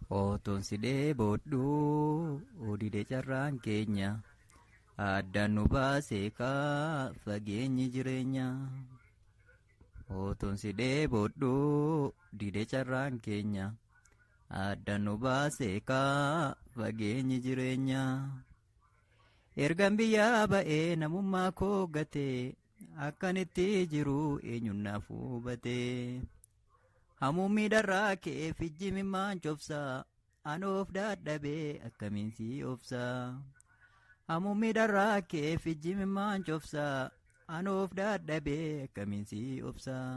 Otoon si dheebodhuu didee carraan keenya addaan nu baasee kaa fageenyi jireenya. Otoon si dheebodhuu didee carraan keenya addaan nu baasee kaa fageenyi jireenya. Ergaan biyyaa ba'ee namummaa koo gatee akkanitti jiru eenyuun naaf hubatee. Hamuun miidharraa kee fijji mimmaan cobsaa anoof dadhabee akkamiin si obsaa. Hamuun miidharraa kee fijji mimmaan cobsaa anoof dadhabee akkamiin si obsaa.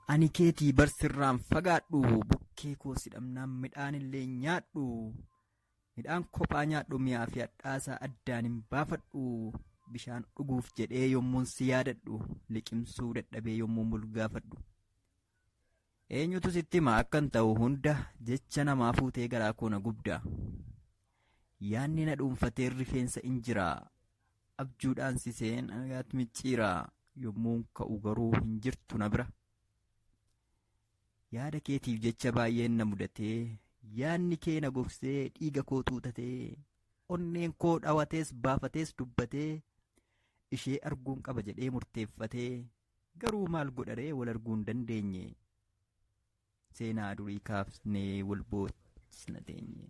Ani keetii barsirraan fagaadhu bukkee koo sidhamnaan midhaan illee nyaadhu. Midhaan kophaa nyaadhu mi'aa fi hadhaasaa addaan hin baafadhu. Bishaan dhuguuf jedhee yommuun si yaadadhu liqimsuu dadhabee yommuun bulgaafadhu. Eenyutu sitti himaa akkan ta'u hunda jecha namaa fuutee garaa koo na gubda. Yaanni na dhuunfatee rifeensa in jira abjuudhaan si seen agaat micciira yommuun ka'u garuu hin jirtu na bira. Yaada keetiif jecha baay'een na mudatee yaadni kee na gogsee dhiiga koo tuutatee onneen koo dhawatees baafatees dubbatee ishee arguun qaba jedhee murteeffatee garuu maal godharee wal arguu hin dandeenye seenaa durii kaafnee wal boosna teenye.